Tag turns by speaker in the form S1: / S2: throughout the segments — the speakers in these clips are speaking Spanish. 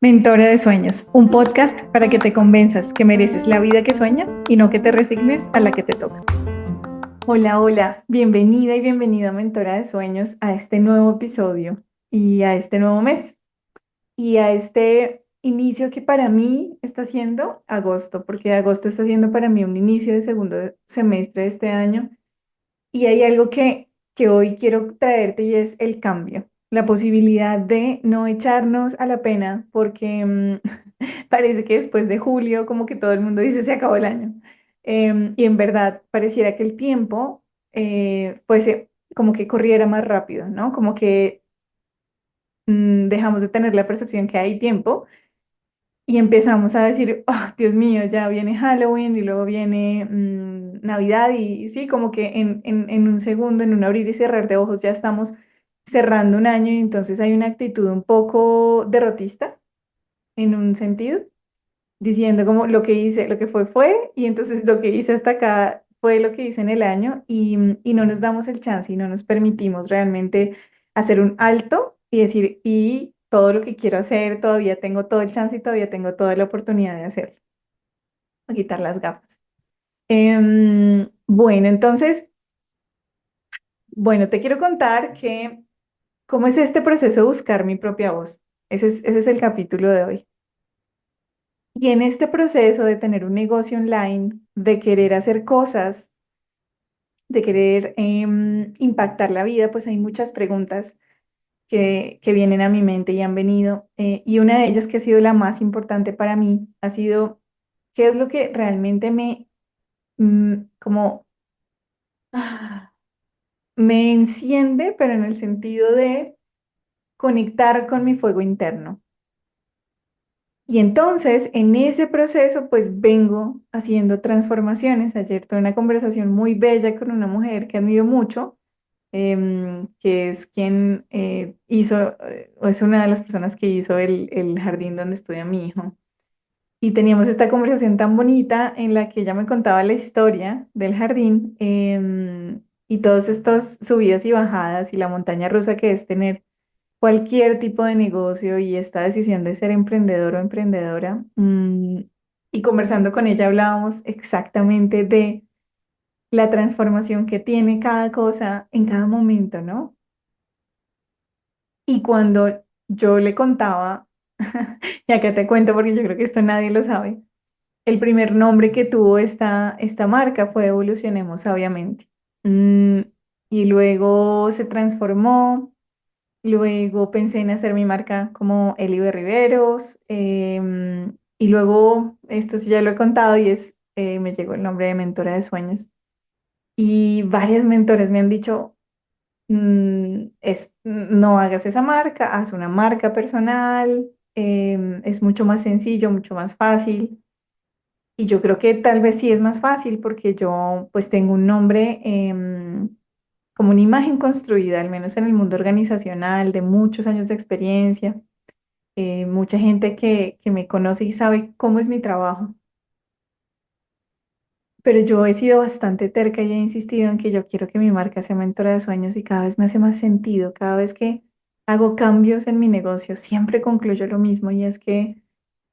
S1: Mentora de Sueños, un podcast para que te convenzas que mereces la vida que sueñas y no que te resignes a la que te toca. Hola, hola, bienvenida y bienvenido a Mentora de Sueños a este nuevo episodio y a este nuevo mes y a este inicio que para mí está siendo agosto, porque agosto está siendo para mí un inicio de segundo semestre de este año y hay algo que hoy quiero traerte y es el cambio, la posibilidad de no echarnos a la pena porque parece que después de julio como que todo el mundo dice se acabó el año. Y en verdad pareciera que el tiempo como que corriera más rápido, ¿no? Como que dejamos de tener la percepción que hay tiempo y empezamos a decir, oh, Dios mío, ya viene Halloween y luego viene Navidad y sí, como que en un segundo, en un abrir y cerrar de ojos ya estamos cerrando un año y entonces hay una actitud un poco derrotista en un sentido, diciendo como lo que hice, lo que fue y entonces lo que hice hasta acá fue lo que hice en el año y no nos damos el chance y no nos permitimos realmente hacer un alto y decir, y todo lo que quiero hacer, todavía tengo todo el chance y todavía tengo toda la oportunidad de hacerlo, a quitar las gafas. Bueno, entonces, bueno, te quiero contar que cómo es este proceso de buscar mi propia voz. Ese es el capítulo de hoy. Y en este proceso de tener un negocio online, de querer hacer cosas, de querer impactar la vida, pues hay muchas preguntas que vienen a mi mente y han venido. Y una de ellas que ha sido la más importante para mí ha sido, ¿qué es lo que realmente como, ah, me enciende, pero en el sentido de conectar con mi fuego interno? Y entonces, en ese proceso, pues vengo haciendo transformaciones. Ayer tuve una conversación muy bella con una mujer que admiro mucho, que es quien o es una de las personas que hizo el jardín donde estudia mi hijo. Y teníamos esta conversación tan bonita en la que ella me contaba la historia del jardín, y todos estos subidas y bajadas y la montaña rusa que es tener cualquier tipo de negocio y esta decisión de ser emprendedor o emprendedora. Y conversando con ella hablábamos exactamente de la transformación que tiene cada cosa en cada momento, ¿no? Y cuando yo le contaba, y acá te cuento porque yo creo que esto nadie lo sabe, el primer nombre que tuvo esta marca fue Evolucionemos Sabiamente. Mm, y luego se transformó. Luego pensé en hacer mi marca como Elibe Riveros. Y luego, esto sí ya lo he contado y me llegó el nombre de Mentora de Sueños. Y varias mentores me han dicho, no hagas esa marca, haz una marca personal, es mucho más sencillo, mucho más fácil. Y yo creo que tal vez sí es más fácil porque yo pues tengo un nombre, como una imagen construida, al menos en el mundo organizacional, de muchos años de experiencia, mucha gente que me conoce y sabe cómo es mi trabajo. Pero yo he sido bastante terca y he insistido en que yo quiero que mi marca sea Mentora de Sueños y cada vez me hace más sentido. Cada vez que hago cambios en mi negocio, siempre concluyo lo mismo y es que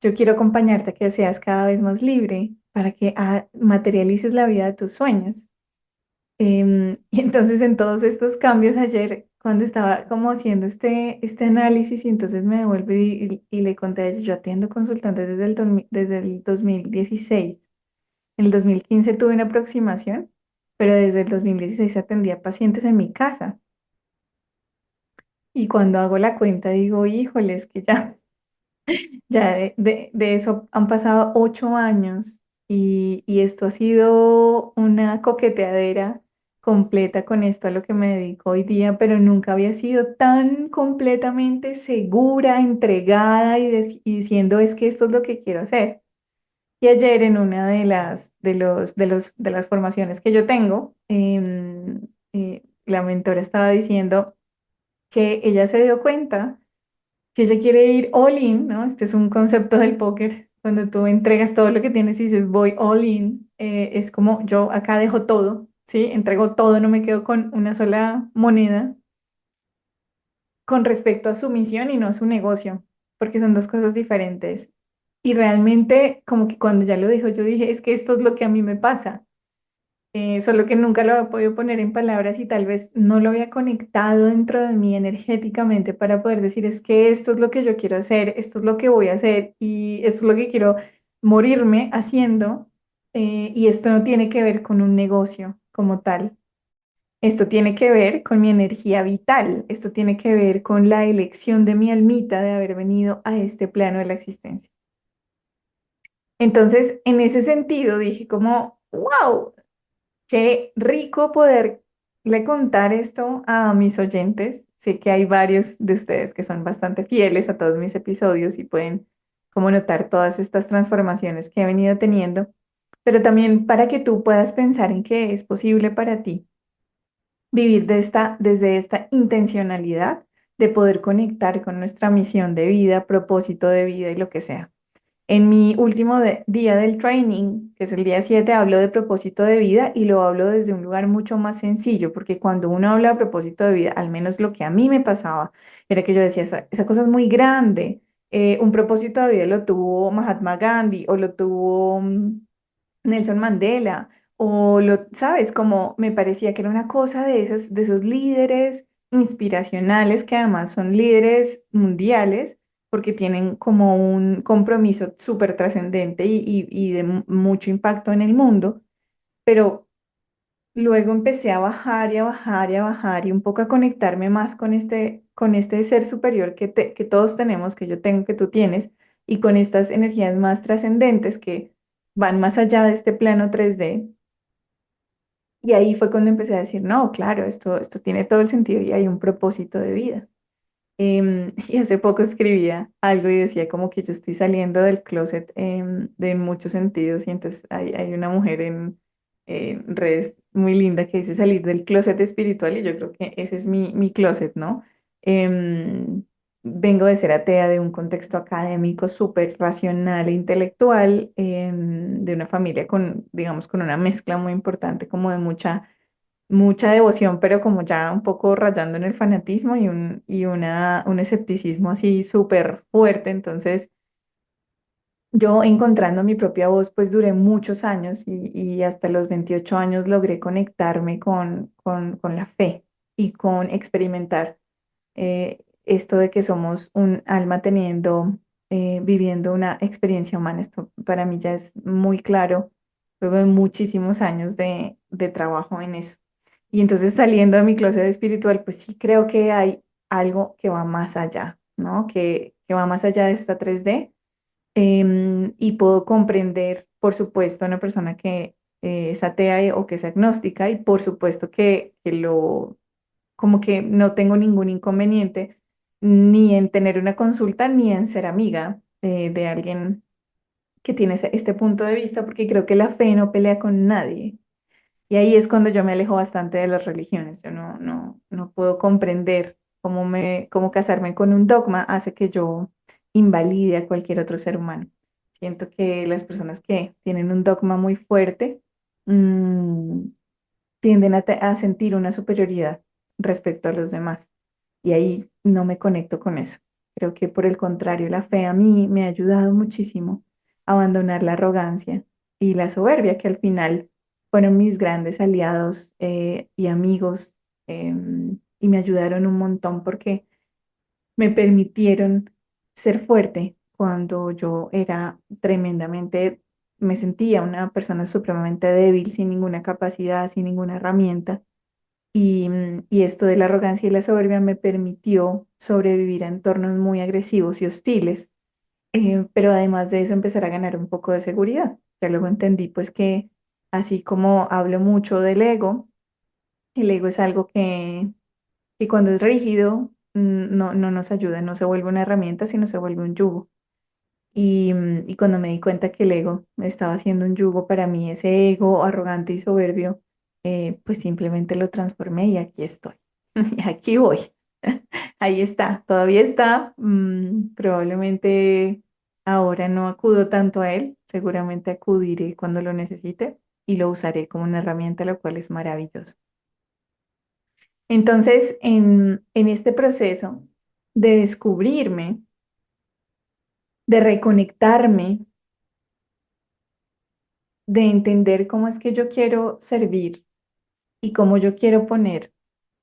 S1: yo quiero acompañarte a que seas cada vez más libre para que materialices la vida de tus sueños. Y entonces en todos estos cambios ayer, cuando estaba como haciendo este análisis, y entonces me devuelvo y le conté a ella, yo atiendo consultantes desde el 2016. En el 2015 tuve una aproximación, pero desde el 2016 atendía pacientes en mi casa. Y cuando hago la cuenta digo, híjole, es que ya de eso han pasado 8 años y esto ha sido una coqueteadera completa con esto a lo que me dedico hoy día, pero nunca había sido tan completamente segura, entregada y diciendo es que esto es lo que quiero hacer. Y ayer en una de las formaciones que yo tengo, la mentora estaba diciendo que ella se dio cuenta que ella quiere ir all in, ¿no? Este es un concepto del póker. Cuando tú entregas todo lo que tienes y dices voy all in, es como yo acá dejo todo, ¿sí? Entrego todo, no me quedo con una sola moneda con respecto a su misión y no a su negocio. porque son dos cosas diferentes. Y realmente, como que cuando ya lo dijo, yo dije, es que esto es lo que a mí me pasa. Solo que nunca lo había podido poner en palabras y tal vez no lo había conectado dentro de mí energéticamente para poder decir, es que esto es lo que yo quiero hacer, esto es lo que voy a hacer y esto es lo que quiero morirme haciendo. Y esto no tiene que ver con un negocio como tal. Esto tiene que ver con mi energía vital. Esto tiene que ver con la elección de mi almita de haber venido a este plano de la existencia. Entonces, en ese sentido, dije como, wow, qué rico poderle contar esto a mis oyentes. Sé que hay varios de ustedes que son bastante fieles a todos mis episodios y pueden como notar todas estas transformaciones que he venido teniendo, pero también para que tú puedas pensar en que es posible para ti vivir desde esta intencionalidad de poder conectar con nuestra misión de vida, propósito de vida y lo que sea. En mi último día del training, que es el día 7, hablo de propósito de vida y lo hablo desde un lugar mucho más sencillo, porque cuando uno habla de propósito de vida, al menos lo que a mí me pasaba, era que yo decía, esa cosa es muy grande. Un propósito de vida lo tuvo Mahatma Gandhi o lo tuvo Nelson Mandela, o lo, sabes, como me parecía que era una cosa de esos líderes inspiracionales que además son líderes mundiales porque tienen como un compromiso súper trascendente y de mucho impacto en el mundo, pero luego empecé a bajar y a bajar y a bajar y un poco a conectarme más con este ser superior que todos tenemos, que yo tengo, que tú tienes, y con estas energías más trascendentes que van más allá de este plano 3D. Y ahí fue cuando empecé a decir, no, claro, esto tiene todo el sentido y hay un propósito de vida. Y hace poco escribía algo y decía como que yo estoy saliendo del closet de muchos sentidos y entonces hay una mujer en redes muy linda que dice salir del closet espiritual y yo creo que ese es mi closet, ¿no? Em, Vengo de ser atea de un contexto académico súper racional e intelectual, de una familia con, digamos, con una mezcla muy importante como de mucha devoción, pero como ya un poco rayando en el fanatismo un escepticismo así súper fuerte. Entonces, yo encontrando mi propia voz, pues duré muchos años y hasta los 28 años logré conectarme con la fe y con experimentar esto de que somos un alma viviendo una experiencia humana. Esto para mí ya es muy claro luego de muchísimos años de trabajo en eso. Y entonces saliendo de mi closet espiritual, pues sí creo que hay algo que va más allá, ¿no? Que va más allá de esta 3D. Y puedo comprender, por supuesto, a una persona que es atea o que es agnóstica y por supuesto como que no tengo ningún inconveniente ni en tener una consulta ni en ser amiga de alguien que tiene este punto de vista, porque creo que la fe no pelea con nadie. Y ahí es cuando yo me alejo bastante de las religiones. Yo no puedo comprender cómo casarme con un dogma hace que yo invalide a cualquier otro ser humano. Siento que las personas que tienen un dogma muy fuerte mm, tienden a sentir una superioridad respecto a los demás. Y ahí no me conecto con eso. Creo que por el contrario, la fe a mí me ha ayudado muchísimo a abandonar la arrogancia y la soberbia, que al final fueron mis grandes aliados y amigos, y me ayudaron un montón porque me permitieron ser fuerte cuando yo era me sentía una persona supremamente débil, sin ninguna capacidad, sin ninguna herramienta. Y esto de la arrogancia y la soberbia me permitió sobrevivir a entornos muy agresivos y hostiles, pero además de eso empezar a ganar un poco de seguridad. Ya luego entendí pues que así como hablo mucho del ego, el ego es algo que cuando es rígido no nos ayuda, no se vuelve una herramienta, sino se vuelve un yugo. Y cuando me di cuenta que el ego estaba haciendo un yugo para mí, ese ego arrogante y soberbio, pues simplemente lo transformé y aquí estoy. Y aquí voy. Ahí está, todavía está. Probablemente ahora no acudo tanto a él, seguramente acudiré cuando lo necesite y lo usaré como una herramienta, lo cual es maravilloso. Entonces, en este proceso de descubrirme, de reconectarme, de entender cómo es que yo quiero servir y cómo yo quiero poner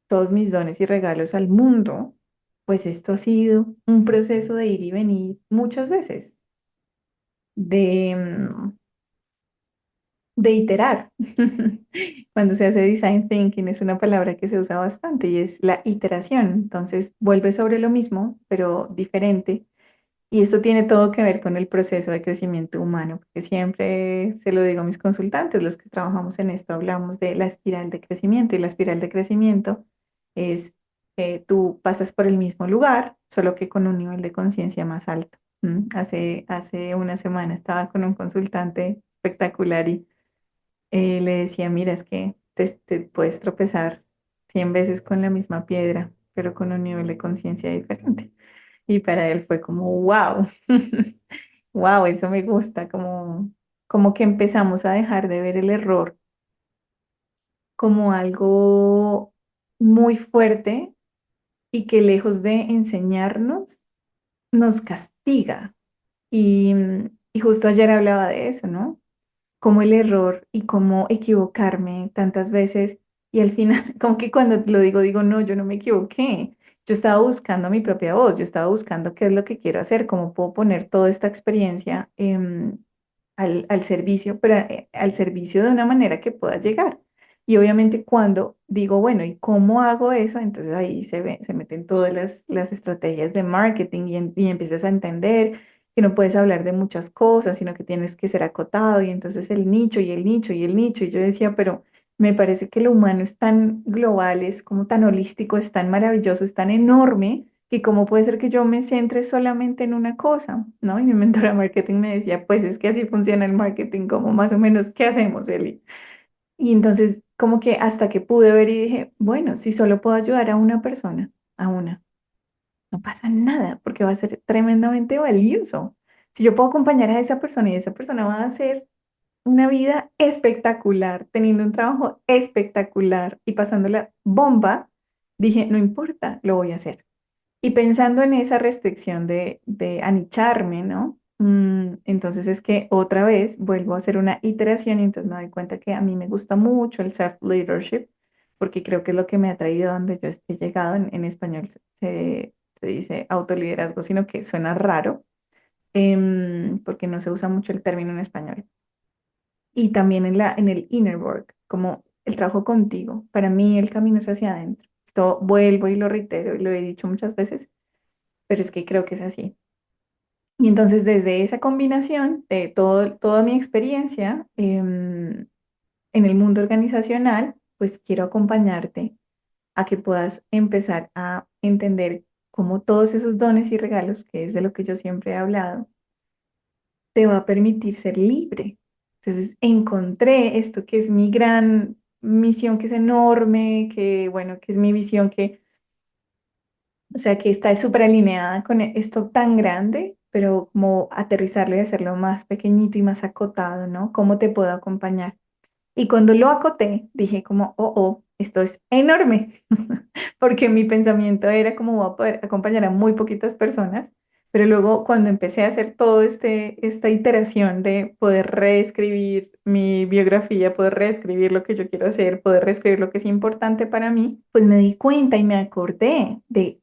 S1: todos mis dones y regalos al mundo, pues esto ha sido un proceso de ir y venir muchas veces, de, de iterar. Cuando se hace design thinking es una palabra que se usa bastante y es la iteración. Entonces vuelve sobre lo mismo, pero diferente. Y esto tiene todo que ver con el proceso de crecimiento humano, porque siempre se lo digo a mis consultantes, los que trabajamos en esto, hablamos de la espiral de crecimiento y la espiral de crecimiento es que tú pasas por el mismo lugar, solo que con un nivel de conciencia más alto. Hace una semana estaba con un consultante espectacular y le decía, mira, es que te puedes tropezar 100 veces con la misma piedra, pero con un nivel de conciencia diferente. Y para él fue como, wow, wow, eso me gusta, como que empezamos a dejar de ver el error como algo muy fuerte y que lejos de enseñarnos, nos castiga. Y justo ayer hablaba de eso, ¿no? Como el error y cómo equivocarme tantas veces y al final, como que cuando lo digo, digo, no, yo no me equivoqué. Yo estaba buscando mi propia voz, yo estaba buscando qué es lo que quiero hacer, cómo puedo poner toda esta experiencia al servicio, pero al servicio de una manera que pueda llegar. Y obviamente cuando digo, bueno, ¿y cómo hago eso? Entonces ahí se meten todas las estrategias de marketing y empiezas a entender que no puedes hablar de muchas cosas, sino que tienes que ser acotado y entonces el nicho y el nicho y el nicho. Y yo decía, pero me parece que lo humano es tan global, es como tan holístico, es tan maravilloso, es tan enorme, que cómo puede ser que yo me centre solamente en una cosa, ¿no? Y mi mentora de marketing me decía, pues es que así funciona el marketing, como más o menos, ¿qué hacemos, Eli? Y entonces como que hasta que pude ver y dije, bueno, si solo puedo ayudar a una persona, a una, no pasa nada, porque va a ser tremendamente valioso. Si yo puedo acompañar a esa persona y esa persona va a hacer una vida espectacular, teniendo un trabajo espectacular y pasándola bomba, dije, no importa, lo voy a hacer. Y pensando en esa restricción de anicharme, ¿no? Entonces es que otra vez vuelvo a hacer una iteración y entonces me doy cuenta que a mí me gusta mucho el self-leadership porque creo que es lo que me ha traído donde yo he llegado. En español se dice autoliderazgo, sino que suena raro porque no se usa mucho el término en español. Y también en el inner work, como el trabajo contigo. Para mí el camino es hacia adentro. Esto vuelvo y lo reitero y lo he dicho muchas veces, pero es que creo que es así. Y entonces desde esa combinación de toda mi experiencia en el mundo organizacional, pues quiero acompañarte a que puedas empezar a entender cómo todos esos dones y regalos, que es de lo que yo siempre he hablado, te va a permitir ser libre. Entonces encontré esto que es mi gran misión, que es enorme, que bueno, que es mi visión, que o sea, que está súper alineada con esto tan grande, pero como aterrizarlo y hacerlo más pequeñito y más acotado, ¿no? ¿Cómo te puedo acompañar? Y cuando lo acoté, dije como, oh, esto es enorme, porque mi pensamiento era como voy a poder acompañar a muy poquitas personas, pero luego cuando empecé a hacer todo esta iteración de poder reescribir mi biografía, poder reescribir lo que yo quiero hacer, poder reescribir lo que es importante para mí, pues me di cuenta y me acordé de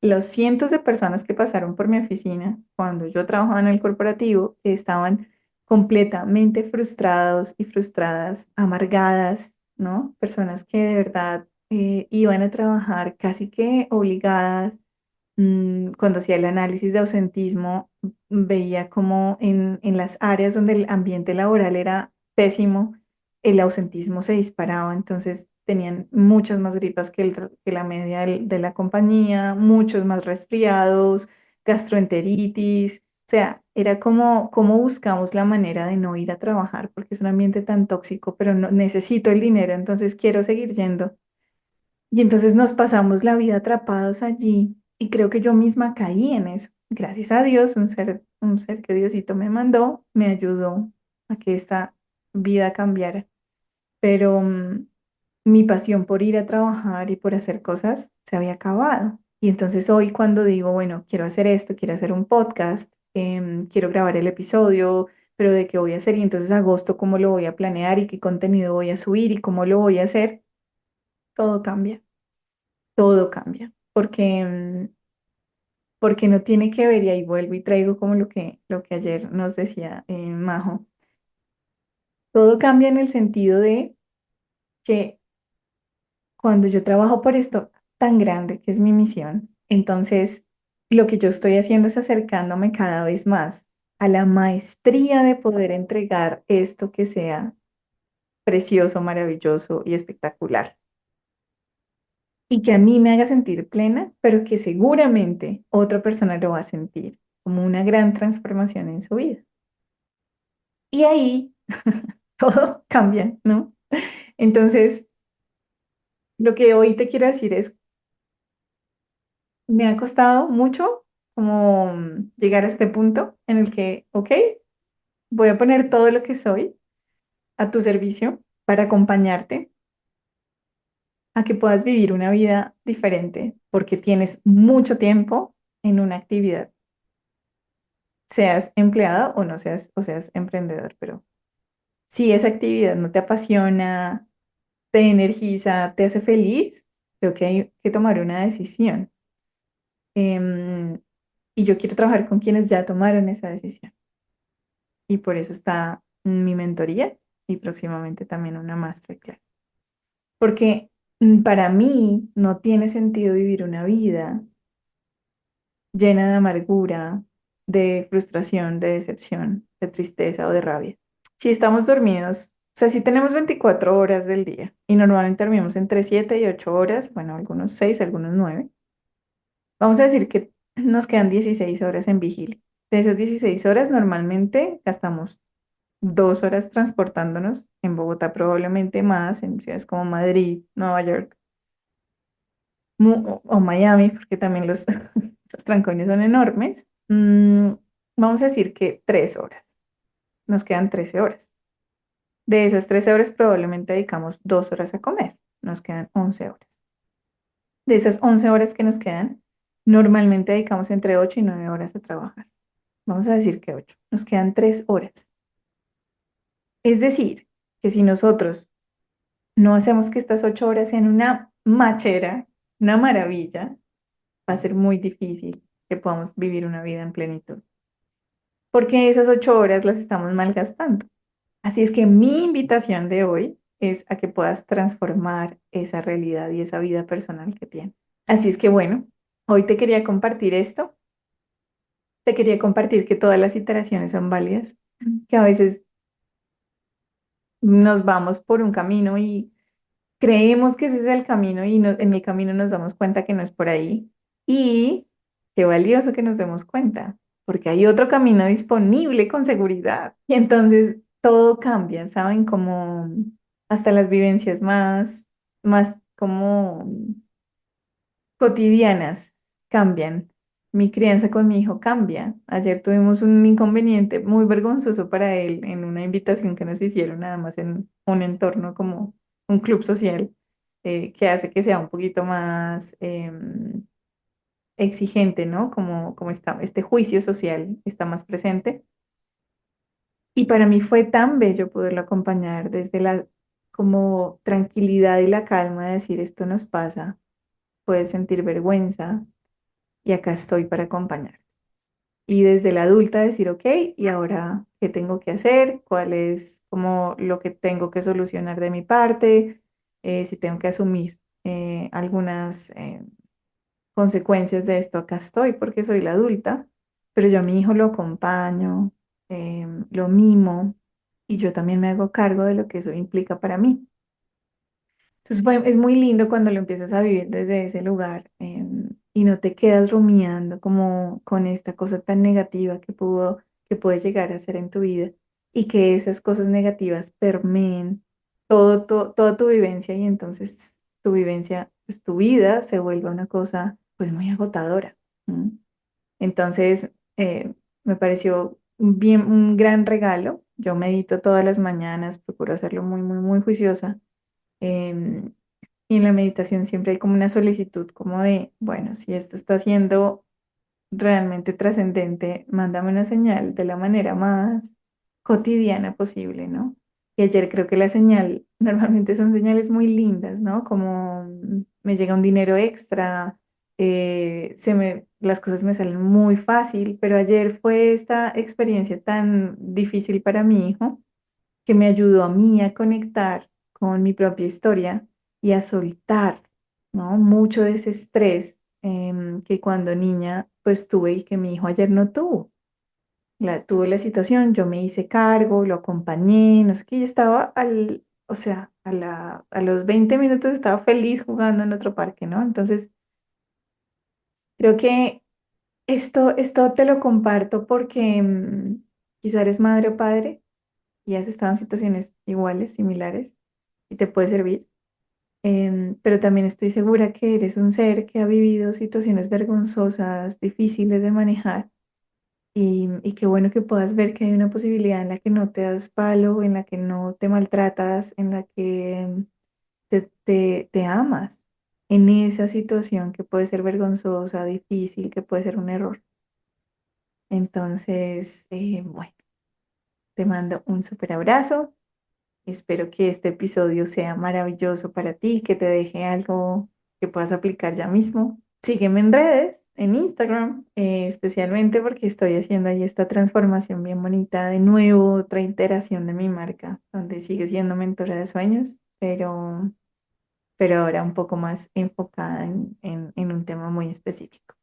S1: los cientos de personas que pasaron por mi oficina cuando yo trabajaba en el corporativo, que estaban completamente frustrados y frustradas, amargadas, ¿no? Personas que de verdad iban a trabajar casi que obligadas. Cuando hacía el análisis de ausentismo, veía como en las áreas donde el ambiente laboral era pésimo, el ausentismo se disparaba, entonces tenían muchas más gripas que la media de la compañía, muchos más resfriados, gastroenteritis, o sea, era como buscamos la manera de no ir a trabajar porque es un ambiente tan tóxico, pero no necesito el dinero, entonces quiero seguir yendo. Y entonces nos pasamos la vida atrapados allí y creo que yo misma caí en eso. Gracias a Dios, un ser que Diosito me mandó, me ayudó a que esta vida cambiara. Pero mi pasión por ir a trabajar y por hacer cosas se había acabado. Y entonces hoy cuando digo, bueno, quiero hacer esto, quiero hacer un podcast, quiero grabar el episodio, pero de qué voy a hacer y entonces agosto cómo lo voy a planear y qué contenido voy a subir y cómo lo voy a hacer, todo cambia, porque no tiene que ver, y ahí vuelvo y traigo como lo que ayer nos decía Majo, todo cambia en el sentido de que cuando yo trabajo por esto tan grande que es mi misión, entonces lo que yo estoy haciendo es acercándome cada vez más a la maestría de poder entregar esto que sea precioso, maravilloso y espectacular. Y que a mí me haga sentir plena, pero que seguramente otra persona lo va a sentir como una gran transformación en su vida. Y ahí todo cambia, ¿no? Entonces, lo que hoy te quiero decir es, me ha costado mucho como llegar a este punto en el que, ok, voy a poner todo lo que soy a tu servicio para acompañarte a que puedas vivir una vida diferente, porque tienes mucho tiempo en una actividad, seas empleado o no seas, o seas emprendedor, pero si esa actividad no te apasiona, te energiza, te hace feliz, creo que hay que tomar una decisión. Em, y yo quiero trabajar con quienes ya tomaron esa decisión. Y por eso está mi mentoría y próximamente también una masterclass. Porque para mí no tiene sentido vivir una vida llena de amargura, de frustración, de decepción, de tristeza o de rabia. Si estamos dormidos, o sea, si tenemos 24 horas del día y normalmente dormimos entre 7 y 8 horas, bueno, algunos 6, algunos 9, vamos a decir que nos quedan 16 horas en vigilia. De esas 16 horas normalmente gastamos 2 horas transportándonos, en Bogotá probablemente más, en ciudades como Madrid, Nueva York o Miami, porque también los, los trancones son enormes. Vamos a decir que 3 horas, nos quedan 13 horas. De esas 13 horas probablemente dedicamos 2 horas a comer, nos quedan 11 horas. De esas 11 horas que nos quedan, normalmente dedicamos entre 8 y 9 horas a trabajar. Vamos a decir que 8, nos quedan 3 horas. Es decir, que si nosotros no hacemos que estas 8 horas sean una machera, una maravilla, va a ser muy difícil que podamos vivir una vida en plenitud, porque esas 8 horas las estamos malgastando. Así es que mi invitación de hoy es a que puedas transformar esa realidad y esa vida personal que tienes. Así es que bueno, hoy te quería compartir esto, te quería compartir que todas las iteraciones son válidas, que a veces nos vamos por un camino y creemos que ese es el camino y en el camino nos damos cuenta que no es por ahí. Y qué valioso que nos demos cuenta, porque hay otro camino disponible con seguridad. Y entonces todo cambia, ¿saben? Como hasta las vivencias más como cotidianas cambian. Mi crianza con mi hijo cambia. Ayer tuvimos un inconveniente muy vergonzoso para él en una invitación que nos hicieron, nada más en un entorno como un club social, que hace que sea un poquito más exigente, ¿no? Como está, este juicio social está más presente. Y para mí fue tan bello poderlo acompañar desde la como tranquilidad y la calma de decir esto nos pasa, puedes sentir vergüenza y acá estoy para acompañar. Y desde la adulta decir, ok, ¿y ahora qué tengo que hacer? ¿Cuál es como lo que tengo que solucionar de mi parte? Si tengo que asumir algunas consecuencias de esto, acá estoy porque soy la adulta, pero yo a mi hijo lo acompaño, lo mimo y yo también me hago cargo de lo que eso implica para mí. Entonces es muy lindo cuando lo empiezas a vivir desde ese lugar, y no te quedas rumiando como con esta cosa tan negativa que puede llegar a ser en tu vida y que esas cosas negativas permeen toda tu vivencia y entonces tu vivencia, pues tu vida se vuelve una cosa pues muy agotadora. ¿M? Entonces, me pareció un gran regalo. Yo medito todas las mañanas, procuro hacerlo muy, muy, muy juiciosa. em, y en la meditación siempre hay como una solicitud, como de, bueno, si esto está siendo realmente trascendente, mándame una señal de la manera más cotidiana posible, ¿no? Y ayer creo que la señal, normalmente son señales muy lindas, ¿no? Como me llega un dinero extra, las cosas me salen muy fácil, pero ayer fue esta experiencia tan difícil para mi hijo que me ayudó a mí a conectar con mi propia historia y a soltar, ¿no? Mucho de ese estrés que cuando niña pues tuve y que mi hijo ayer no tuvo. Tuvo la situación, yo me hice cargo, lo acompañé, no sé qué, y estaba o sea, a los 20 minutos estaba feliz jugando en otro parque, ¿no? Entonces, creo que esto te lo comparto porque quizá eres madre o padre y has estado en situaciones iguales, similares, y te puede servir. Pero también estoy segura que eres un ser que ha vivido situaciones vergonzosas, difíciles de manejar, y qué bueno que puedas ver que hay una posibilidad en la que no te das palo, en la que no te maltratas, en la que te amas en esa situación que puede ser vergonzosa, difícil, que puede ser un error. Entonces, bueno, te mando un súper abrazo. Espero que este episodio sea maravilloso para ti, que te deje algo que puedas aplicar ya mismo. Sígueme en redes, en Instagram, especialmente porque estoy haciendo ahí esta transformación bien bonita, de nuevo, otra iteración de mi marca, donde sigue siendo mentora de sueños, pero ahora un poco más enfocada en un tema muy específico.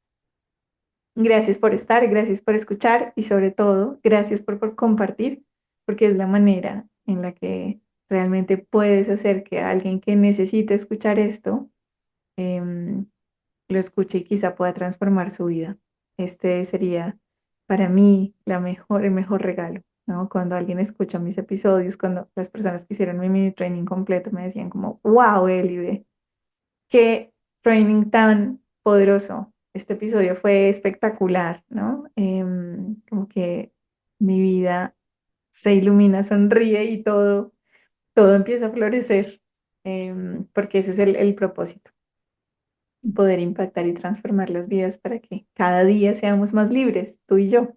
S1: Gracias por estar, gracias por escuchar y sobre todo, gracias por compartir, porque es la manera en la que realmente puedes hacer que alguien que necesite escuchar esto em, lo escuche y quizá pueda transformar su vida. Este sería para mí el mejor regalo, ¿no? Cuando alguien escucha mis episodios, cuando las personas que hicieron mi mini training completo me decían como, wow, Eli, qué training tan poderoso. Este episodio fue espectacular, ¿no? Como que mi vida se ilumina, sonríe y todo empieza a florecer, porque ese es el propósito, poder impactar y transformar las vidas para que cada día seamos más libres, tú y yo.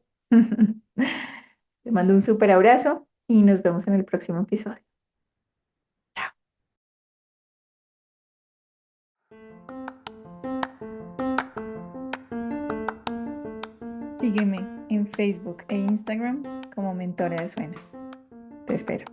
S1: Te mando un súper abrazo y nos vemos en el próximo episodio. Chao. Sígueme en Facebook e Instagram como Mentora de Sueños. Te espero.